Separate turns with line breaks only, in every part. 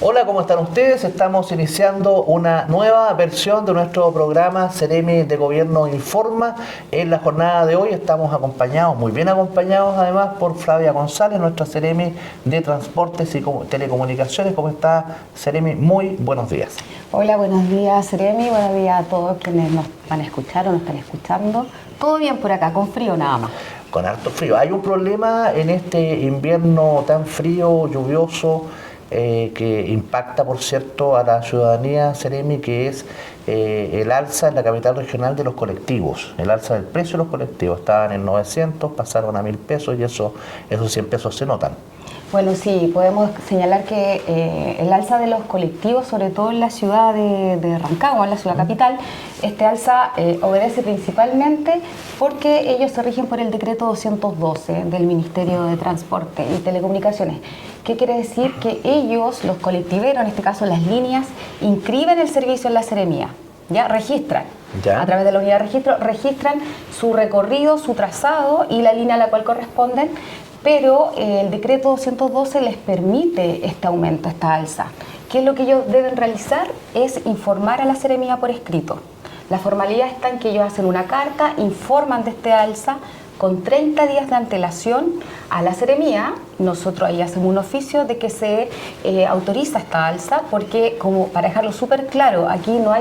Hola, ¿cómo están ustedes? Estamos iniciando una nueva versión de nuestro programa Seremi de Gobierno Informa. En la jornada de hoy estamos acompañados, muy bien acompañados además, por Flavia González, nuestra Seremi de Transportes y Telecomunicaciones. ¿Cómo está, Seremi? Muy buenos días.
Hola, buenos días, Seremi. Buenos días a todos quienes nos van a escuchar o nos están escuchando. Todo bien por acá, con frío nada más.
Con harto frío. Hay un problema en este invierno tan frío, lluvioso, que impacta, por cierto, a la ciudadanía, Seremi, que es el alza en la capital regional de los colectivos, el alza del precio de los colectivos. Estaban en 900, pasaron a 1.000 pesos y esos 100 pesos se notan.
Bueno, sí, podemos señalar que el alza de los colectivos, sobre todo en la ciudad de Rancagua, en la ciudad capital, este alza obedece principalmente porque ellos se rigen por el decreto 212 del Ministerio de Transporte y Telecomunicaciones. ¿Qué quiere decir? Que ellos, los colectiveros, en este caso las líneas, inscriben el servicio en la Seremía, ya registran. ¿Ya? A través de la unidad de registro, registran su recorrido, su trazado y la línea a la cual corresponden, pero el decreto 212 les permite este aumento, esta alza. ¿Qué es lo que ellos deben realizar? Es informar a la Seremía por escrito. La formalidad está en que ellos hacen una carta, informan de este alza con 30 días de antelación a la Seremía. Nosotros ahí hacemos un oficio de que se autoriza esta alza, porque, como para dejarlo súper claro, aquí no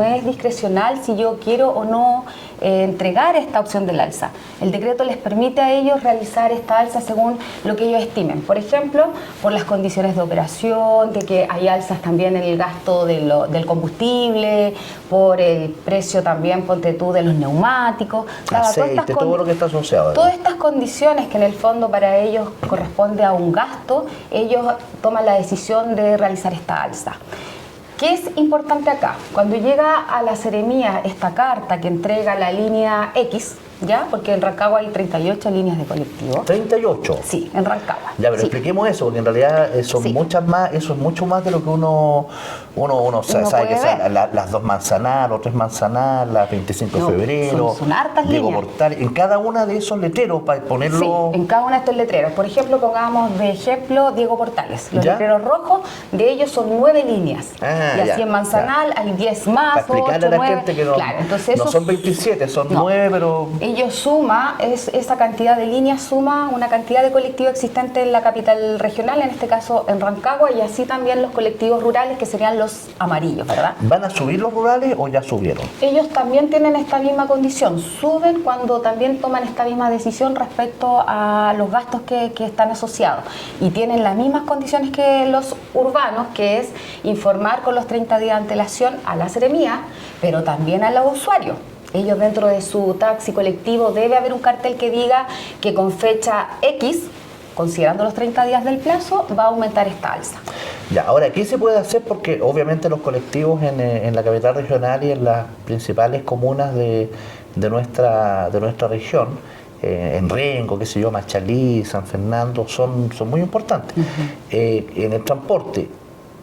es discrecional si yo quiero o no entregar esta opción del alza. El decreto les permite a ellos realizar esta alza según lo que ellos estimen. Por ejemplo, por las condiciones de operación, de que hay alzas también en el gasto del combustible, por el precio también, ponte tú, de los neumáticos.
Aceite, todo lo que está asociado.
Todas estas condiciones que en el fondo para ellos corresponde a un gasto, ellos toman la decisión de realizar esta alza. ¿Qué es importante acá? Cuando llega a la Seremía esta carta que entrega la línea X, ¿ya? Porque en Rancagua hay 38 líneas de colectivo.
¿38?
Sí, en Rancagua.
Ya, pero
sí.
Expliquemos eso, porque en realidad son muchas más, eso es mucho más de lo que uno sabe, que son las 2 Manzanar, los 3 Manzanar, las 25 de febrero,
son hartas
Diego
líneas.
Portales, en cada una de esos letreros, para ponerlo...
Sí, en cada uno de estos letreros. Por ejemplo, pongamos de ejemplo Diego Portales. Los letreros rojos, de ellos son 9 líneas. Y así en Manzanar hay 10 más,
para explicarle
8,
a la
9.
gente que no,
Claro, entonces
no son 27, son 9, pero...
Ellos suma, esa cantidad de líneas suma una cantidad de colectivos existentes en la capital regional, en este caso en Rancagua, y así también los colectivos rurales, que serían los amarillos, ¿verdad?
¿Van a subir los rurales o ya subieron?
Ellos también tienen esta misma condición, suben cuando también toman esta misma decisión respecto a los gastos que están asociados, y tienen las mismas condiciones que los urbanos, que es informar con los 30 días de antelación a la Seremía, pero también a los usuarios. Ellos, dentro de su taxi colectivo, debe haber un cartel que diga que con fecha X, considerando los 30 días del plazo, va a aumentar esta alza.
Ya, ahora, ¿qué se puede hacer? Porque obviamente los colectivos en la capital regional y en las principales comunas de nuestra región, en Rengo, qué sé yo, Machalí, San Fernando, son muy importantes. En el transporte,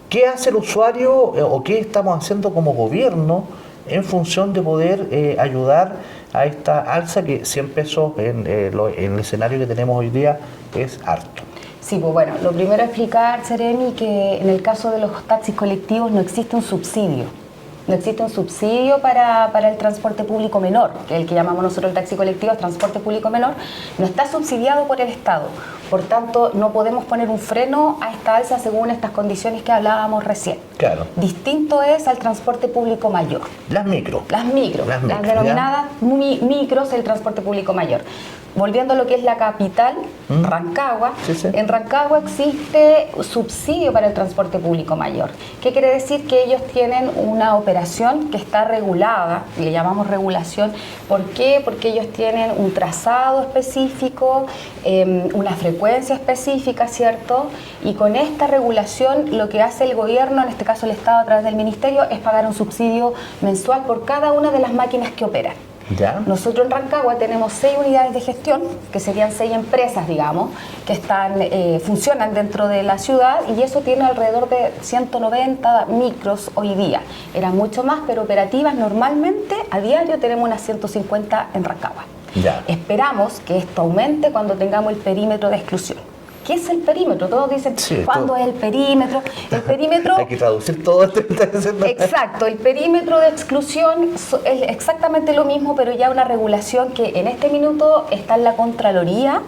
¿qué hace el usuario o qué estamos haciendo como gobierno en función de poder ayudar a esta alza que 100 pesos en el escenario que tenemos hoy día es harto?
Sí, pues bueno, lo primero es explicar, Seremi, que en el caso de los taxis colectivos no existe un subsidio. No existe un subsidio para el transporte público menor, que es el que llamamos nosotros el taxi colectivo, transporte público menor, no está subsidiado por el Estado. Por tanto, no podemos poner un freno a esta alza según estas condiciones que hablábamos recién.
Claro.
Distinto es al transporte público mayor.
Las micros.
Las denominadas micros, el transporte público mayor. Volviendo a lo que es la capital, Rancagua, en Rancagua existe subsidio para el transporte público mayor. ¿Qué quiere decir? Que ellos tienen una operación que está regulada, le llamamos regulación. ¿Por qué? Porque ellos tienen un trazado específico, una frecuencia específica, ¿cierto? Y con esta regulación lo que hace el gobierno, en este caso el Estado a través del Ministerio, es pagar un subsidio mensual por cada una de las máquinas que operan.
¿Ya?
Nosotros en Rancagua tenemos 6 unidades de gestión, que serían 6 empresas, digamos, que funcionan dentro de la ciudad, y eso tiene alrededor de 190 micros hoy día. Eran mucho más, pero operativas normalmente a diario tenemos unas 150 en Rancagua.
Ya.
Esperamos que esto aumente cuando tengamos el perímetro de exclusión. ¿Qué es el perímetro? Todos dicen,
Sí,
¿cuándo es el perímetro? El perímetro...
Hay que traducir todo esto que está diciendo.
Exacto, el perímetro de exclusión es exactamente lo mismo, pero ya una regulación que en este minuto está en la Contraloría,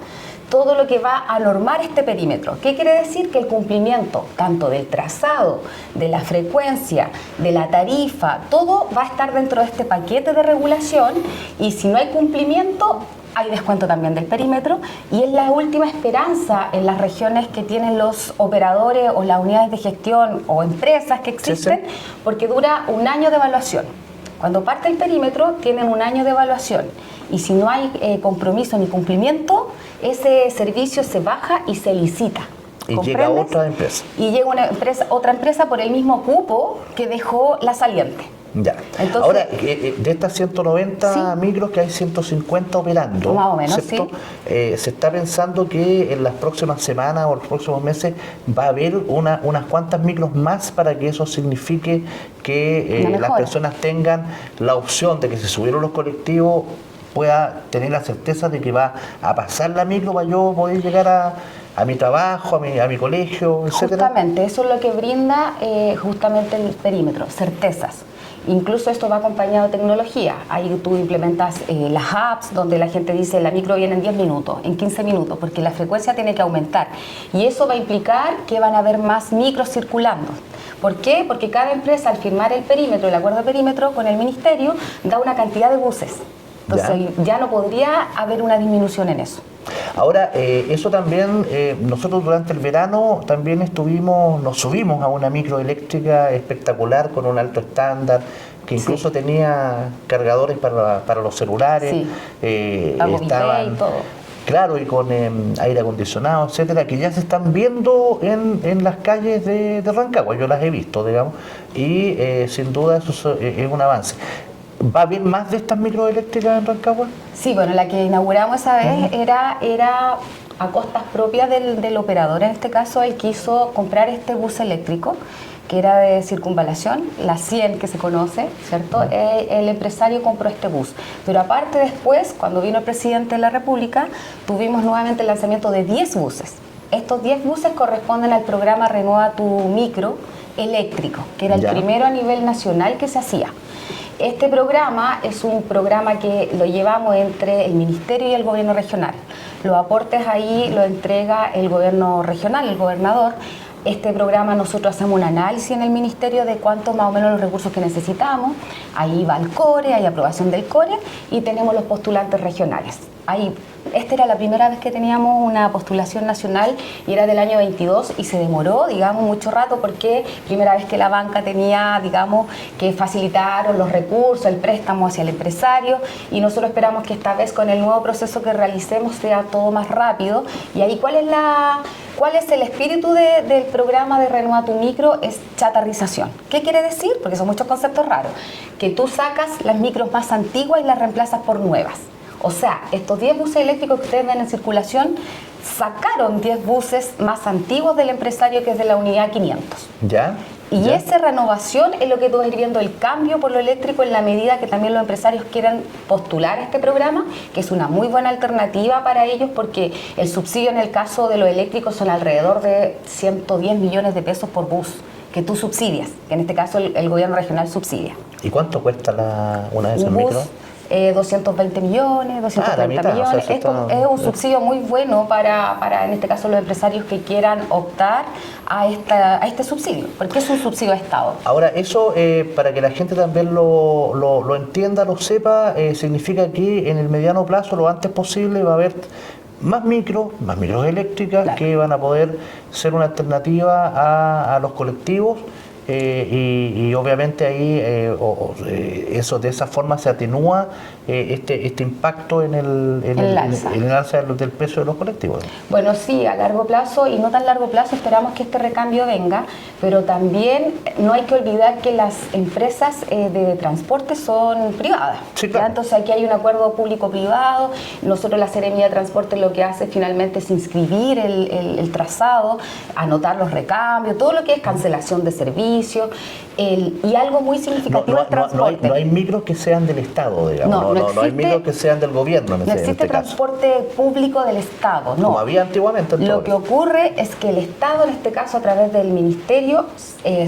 todo lo que va a normar este perímetro. ¿Qué quiere decir? Que el cumplimiento tanto del trazado, de la frecuencia, de la tarifa, todo va a estar dentro de este paquete de regulación, y si no hay cumplimiento, hay descuento también del perímetro, y es la última esperanza en las regiones que tienen los operadores o las unidades de gestión o empresas que existen, sí, porque dura un año de evaluación. Cuando parte el perímetro tienen un año de evaluación, y si no hay compromiso ni cumplimiento, ese servicio se baja y se licita.
Y llega otra empresa.
Y llega otra empresa por el mismo cupo que dejó la saliente.
Ya. Entonces, ahora, de estas 190 sí, micros que hay 150 operando,
más o menos, ¿cierto?
Sí. Se está pensando que en las próximas semanas o los próximos meses va a haber unas cuantas micros más para que eso signifique que las personas tengan la opción de que si subieron los colectivos pueda tener la certeza de que va a pasar la micro para yo poder llegar a mi trabajo, a mi colegio, etc.
Justamente, eso es lo que brinda justamente el perímetro, certezas. Incluso esto va acompañado de tecnología. Ahí tú implementas las apps donde la gente dice la micro viene en 10 minutos, en 15 minutos, porque la frecuencia tiene que aumentar. Y eso va a implicar que van a haber más micros circulando. ¿Por qué? Porque cada empresa al firmar el perímetro, el acuerdo de perímetro con el ministerio, da una cantidad de buses. Entonces ya no podría haber una disminución en eso.
Ahora, eso también, nosotros durante el verano también nos subimos a una microeléctrica espectacular con un alto estándar, que incluso tenía cargadores para los celulares,
estaban y todo.
Claro, y con aire acondicionado, etcétera, que ya se están viendo en las calles de Rancagua, yo las he visto, digamos, y sin duda eso es un avance. ¿Va a haber más de estas microeléctricas en Rancagua?
Sí, bueno, la que inauguramos esa vez era a costas propias del operador. En este caso, él quiso comprar este bus eléctrico, que era de circunvalación, la 100 que se conoce, ¿cierto? El empresario compró este bus. Pero aparte después, cuando vino el presidente de la República, tuvimos nuevamente el lanzamiento de 10 buses. Estos 10 buses corresponden al programa Renueva tu Micro eléctrico, que era el primero a nivel nacional que se hacía. Este programa es un programa que lo llevamos entre el Ministerio y el Gobierno regional. Los aportes ahí lo entrega el Gobierno regional, el gobernador. Este programa nosotros hacemos un análisis en el Ministerio de cuántos más o menos los recursos que necesitamos. Ahí va el CORE, hay aprobación del CORE y tenemos los postulantes regionales. Esta era la primera vez que teníamos una postulación nacional y era del año 22 y se demoró, digamos, mucho rato porque primera vez que la banca tenía, digamos, que facilitaron los recursos, el préstamo hacia el empresario, y nosotros esperamos que esta vez con el nuevo proceso que realicemos sea todo más rápido. Y ahí, ¿cuál es el espíritu del programa de Renueva tu Micro? Es chatarrización. ¿Qué quiere decir? Porque son muchos conceptos raros. Que tú sacas las micros más antiguas y las reemplazas por nuevas. O sea, estos 10 buses eléctricos que ustedes ven en circulación sacaron 10 buses más antiguos del empresario, que es de la unidad 500.
¿Ya?
Y esa renovación es lo que tú vas a ir viendo, el cambio por lo eléctrico en la medida que también los empresarios quieran postular a este programa, que es una muy buena alternativa para ellos porque el subsidio en el caso de los eléctricos son alrededor de 110 millones de pesos por bus que tú subsidias, que en este caso el gobierno regional subsidia.
¿Y cuánto cuesta una de esas micros?
220 millones, 230 millones. O sea, esto es un subsidio muy bueno para, en este caso, los empresarios que quieran optar a este subsidio, porque es un subsidio de Estado.
Ahora, eso, para que la gente también lo entienda, lo sepa, significa que en el mediano plazo, lo antes posible, va a haber más micros eléctricas, que van a poder ser una alternativa a los colectivos. Y obviamente ahí eso de esa forma se atenúa este impacto en el alza del precio de los colectivos.
Bueno, sí, a largo plazo y no tan largo plazo esperamos que este recambio venga, pero también no hay que olvidar que las empresas de transporte son privadas.
Sí, claro.
Entonces aquí hay un acuerdo público-privado. Nosotros, la Seremía de Transporte, lo que hace finalmente es inscribir el trazado, anotar los recambios, todo lo que es cancelación de servicios, servicios, y algo muy significativo el transporte.
No hay micros que sean del Estado, digamos. No hay micros que sean del gobierno.
No existe transporte público del Estado, no.
Como había antiguamente.
Lo que ocurre es que el Estado, en este caso a través del Ministerio,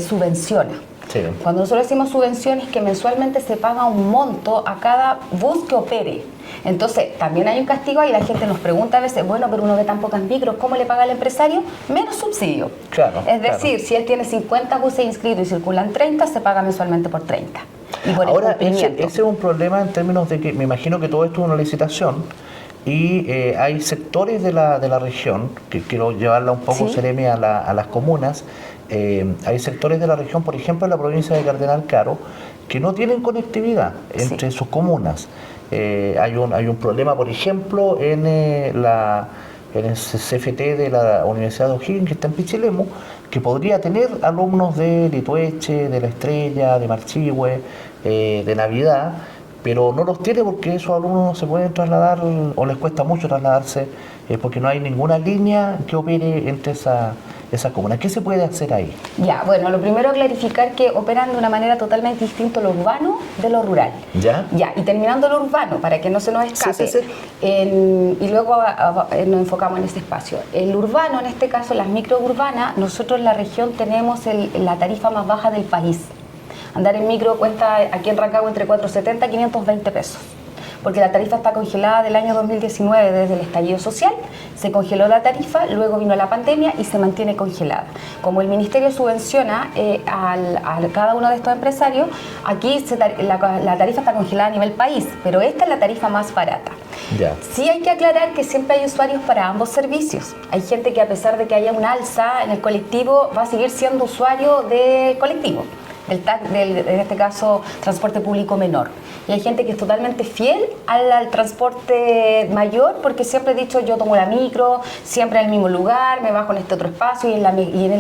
subvenciona.
Sí.
Cuando nosotros decimos subvenciones, que mensualmente se paga un monto a cada bus que opere. Entonces, también hay un castigo y la gente nos pregunta a veces, bueno, pero uno ve tan pocas micros, ¿cómo le paga al empresario? Menos subsidio.
Claro,
es decir, si él tiene 50 buses inscritos y circulan 30, se paga mensualmente por 30. Y por
ahora, ese es un problema en términos de que me imagino que todo esto es una licitación y hay sectores de la región, que quiero llevarla un poco, Seremi, a las comunas. Hay sectores de la región, por ejemplo en la provincia de Cardenal Caro, que no tienen conectividad entre sus comunas. Hay un problema, por ejemplo, en el CFT de la Universidad de O'Higgins, que está en Pichilemu, que podría tener alumnos de Litueche, de La Estrella, de Marchihue, de Navidad, pero no los tiene porque esos alumnos no se pueden trasladar o les cuesta mucho trasladarse porque no hay ninguna línea que opere entre esa comuna. ¿Qué se puede hacer ahí?
Ya, bueno, lo primero clarificar que operan de una manera totalmente distinta lo urbano de lo rural.
¿Ya?
Ya, y terminando lo urbano, para que no se nos escape, y luego nos enfocamos en este espacio. El urbano, en este caso las microurbanas, nosotros en la región tenemos la tarifa más baja del país. Andar en micro cuesta aquí en Rancagua entre 470 y 520 pesos. Porque la tarifa está congelada del año 2019, desde el estallido social, se congeló la tarifa, luego vino la pandemia y se mantiene congelada. Como el Ministerio subvenciona a cada uno de estos empresarios, aquí la tarifa está congelada a nivel país, pero esta es la tarifa más barata.
Ya.
Sí hay que aclarar que siempre hay usuarios para ambos servicios. Hay gente que a pesar de que haya un alza en el colectivo, va a seguir siendo usuario de colectivo. En este caso, transporte público menor. Y hay gente que es totalmente fiel al transporte mayor, porque siempre he dicho, yo tomo la micro, siempre en el mismo lugar, me bajo en este otro espacio, y en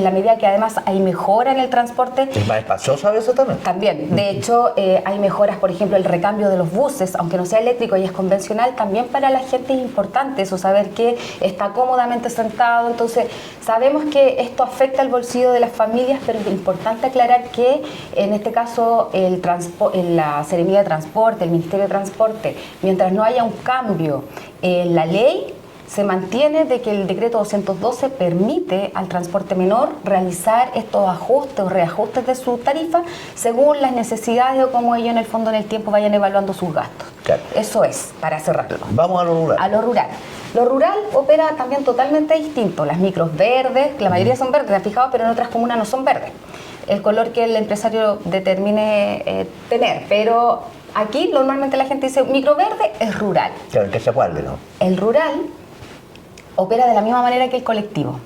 la medida que además hay mejora en el transporte.
¿Es más espacioso a veces también?
También. De hecho, hay mejoras, por ejemplo, el recambio de los buses, aunque no sea eléctrico y es convencional, también para la gente es importante eso, saber que está cómodamente sentado. Entonces, sabemos que esto afecta al bolsillo de las familias, pero es importante aclarar que en este caso la Seremía de Transporte, el Ministerio de Transporte, mientras no haya un cambio en la ley, se mantiene de que el decreto 212 permite al transporte menor realizar estos ajustes o reajustes de su tarifa según las necesidades o como ellos en el fondo en el tiempo vayan evaluando sus gastos.
Claro.
Eso es, para cerrarlo.
Vamos a lo rural.
A lo rural. Lo rural opera también totalmente distinto. Las micros verdes, la mayoría son verdes, ¿te has fijado? Pero en otras comunas no son verdes. El color que el empresario determine tener, pero aquí normalmente la gente dice micro verde es rural.
Claro, que se acuerde, ¿no?
El rural opera de la misma manera que el colectivo,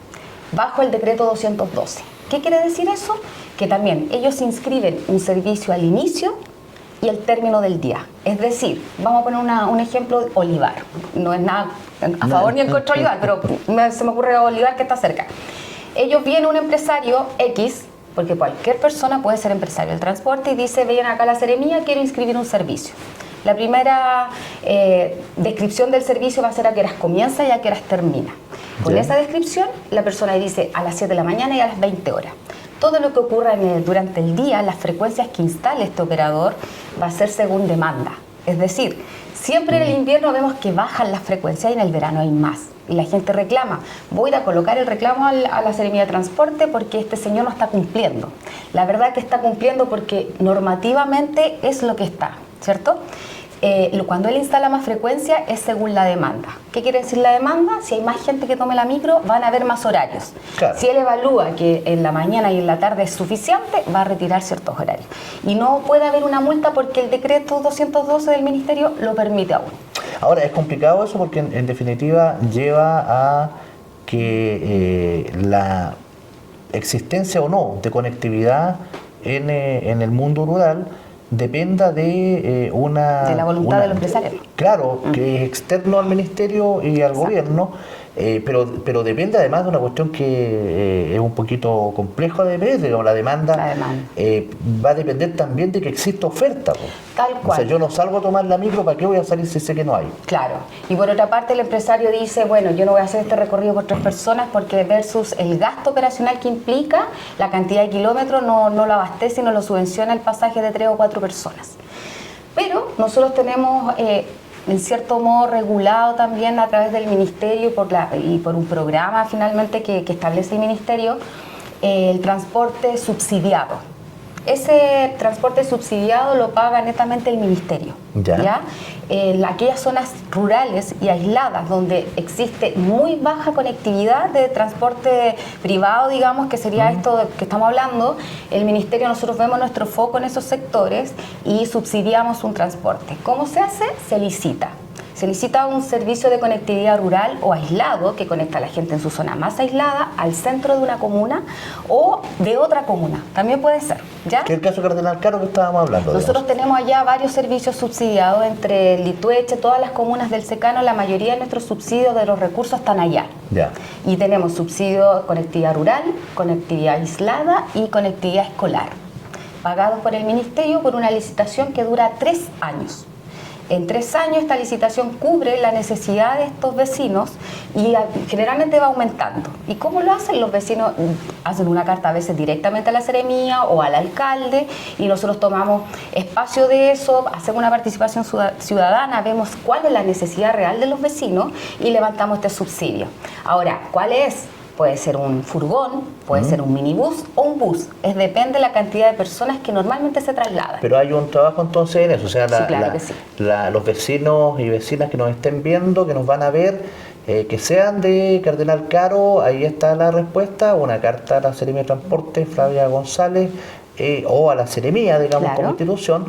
bajo el decreto 212. ¿Qué quiere decir eso? Que también ellos inscriben un servicio al inicio y al término del día. Es decir, vamos a poner un ejemplo, Olivar. No es nada a favor ni en contra de Olivar, pero se me ocurre Olivar que está cerca. Ellos vienen un empresario X, porque cualquier persona puede ser empresario del transporte, y dice, ven acá a la Seremía, quiero inscribir un servicio. La primera descripción del servicio va a ser a qué horas comienza y a qué horas termina. Con esa descripción, la persona dice a las 7 de la mañana y a las 20 horas. Todo lo que ocurra durante el día, las frecuencias que instale este operador, va a ser según demanda. Es decir, siempre en el invierno vemos que bajan las frecuencias y en el verano hay más. Y la gente reclama, voy a colocar el reclamo a la Seremía de Transporte porque este señor no está cumpliendo. La verdad que está cumpliendo porque normativamente es lo que está, ¿cierto? Cuando él instala más frecuencia es según la demanda. ¿Qué quiere decir la demanda? Si hay más gente que tome la micro, van a haber más horarios. Claro. Si él evalúa que en la mañana y en la tarde es suficiente, va a retirar ciertos horarios. Y no puede haber una multa porque el decreto 212 del Ministerio lo permite aún.
Ahora, es complicado eso porque en definitiva lleva a que la existencia o no de conectividad en el mundo rural dependa de
de la voluntad del empresario.
Claro, que es externo al ministerio y al gobierno, pero depende además de una cuestión que es un poquito compleja de ver, digamos, la demanda va a depender también de que exista oferta.
Tal cual.
O sea, yo no salgo a tomar la micro, ¿para qué voy a salir si sé que no hay?
Claro. Y por otra parte el empresario dice, bueno, yo no voy a hacer este recorrido por 3 personas porque versus el gasto operacional que implica, la cantidad de kilómetros no lo abastece y no lo subvenciona el pasaje de 3 o 4 personas. Pero nosotros tenemos... en cierto modo regulado también a través del Ministerio y por un programa finalmente que establece el Ministerio, el transporte subsidiado. Ese transporte subsidiado lo paga netamente el Ministerio. ¿Ya? En aquellas zonas rurales y aisladas donde existe muy baja conectividad de transporte privado, digamos, que sería esto que estamos hablando, el Ministerio, nosotros vemos nuestro foco en esos sectores y subsidiamos un transporte. ¿Cómo se hace? Se licita. Se licita un servicio de conectividad rural o aislado que conecta a la gente en su zona más aislada al centro de una comuna o de otra comuna. También puede ser, ¿ya?
¿Qué es el caso Cardenal Caro que estábamos hablando?
Nosotros tenemos allá varios servicios subsidiados entre Litueche, todas las comunas del secano, la mayoría de nuestros subsidios de los recursos están allá.
Ya.
Y tenemos subsidio de conectividad rural, conectividad aislada y conectividad escolar, pagados por el Ministerio por una licitación que dura 3 años. En 3 años esta licitación cubre la necesidad de estos vecinos y generalmente va aumentando. ¿Y cómo lo hacen? Los vecinos hacen una carta a veces directamente a la seremía o al alcalde y nosotros tomamos espacio de eso, hacemos una participación ciudadana, vemos cuál es la necesidad real de los vecinos y levantamos este subsidio. Ahora, ¿cuál es? Puede ser un furgón, puede ser un minibús o un bus. Depende de la cantidad de personas que normalmente se trasladan.
Pero hay un trabajo entonces en eso. O sea,
sí, claro que sí.
Los vecinos y vecinas que nos estén viendo, que nos van a ver, que sean de Cardenal Caro, ahí está la respuesta. Una carta a la Seremía de Transporte, Flavia González, o a la Seremía, digamos, claro, como institución,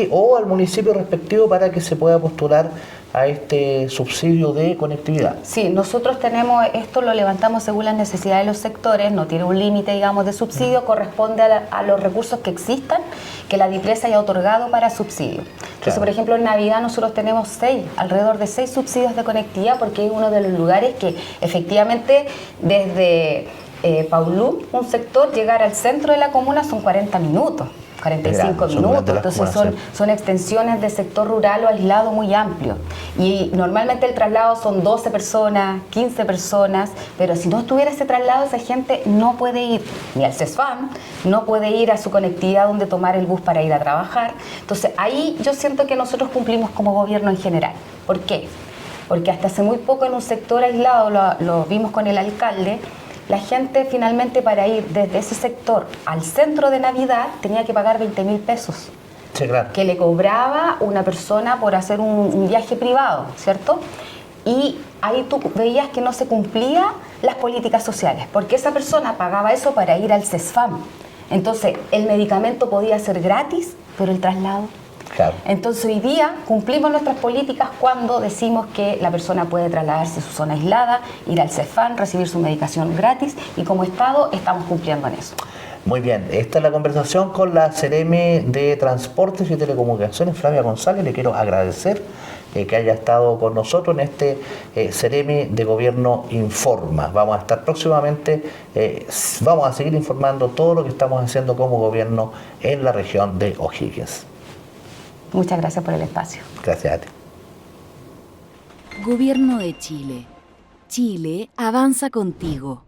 o al municipio respectivo para que se pueda postular a este subsidio de conectividad.
Sí, nosotros tenemos, esto lo levantamos según las necesidades de los sectores, no tiene un límite, digamos, de subsidio, corresponde a los recursos que existan, que la DIPRES haya otorgado para subsidio. Entonces, claro, por ejemplo, en Navidad nosotros tenemos alrededor de 6 subsidios de conectividad, porque es uno de los lugares que efectivamente desde Paulú, un sector, llegar al centro de la comuna son 40 minutos. 45 minutos, entonces son extensiones de sector rural o aislado muy amplio. Y normalmente el traslado son 12 personas, 15 personas, pero si no estuviera ese traslado, esa gente no puede ir ni al CESFAM, no puede ir a su conectividad donde tomar el bus para ir a trabajar. Entonces ahí yo siento que nosotros cumplimos como gobierno en general. ¿Por qué? Porque hasta hace muy poco en un sector aislado, lo vimos con el alcalde, la gente finalmente para ir desde ese sector al centro de Navidad tenía que pagar 20.000 pesos.
Sí, claro.
Que le cobraba una persona por hacer un viaje privado, ¿cierto? Y ahí tú veías que no se cumplían las políticas sociales, porque esa persona pagaba eso para ir al CESFAM. Entonces, el medicamento podía ser gratis, pero el traslado...
Claro.
Entonces hoy día cumplimos nuestras políticas cuando decimos que la persona puede trasladarse a su zona aislada, ir al CESFAM, recibir su medicación gratis y como Estado estamos cumpliendo en eso.
Muy bien, esta es la conversación con la Seremi de Transportes y Telecomunicaciones, Flavia González. Le quiero agradecer que haya estado con nosotros en este Seremi de Gobierno Informa. Vamos a estar próximamente, vamos a seguir informando todo lo que estamos haciendo como gobierno en la región de O'Higgins.
Muchas gracias por el espacio.
Gracias a ti.
Gobierno de Chile. Chile avanza contigo.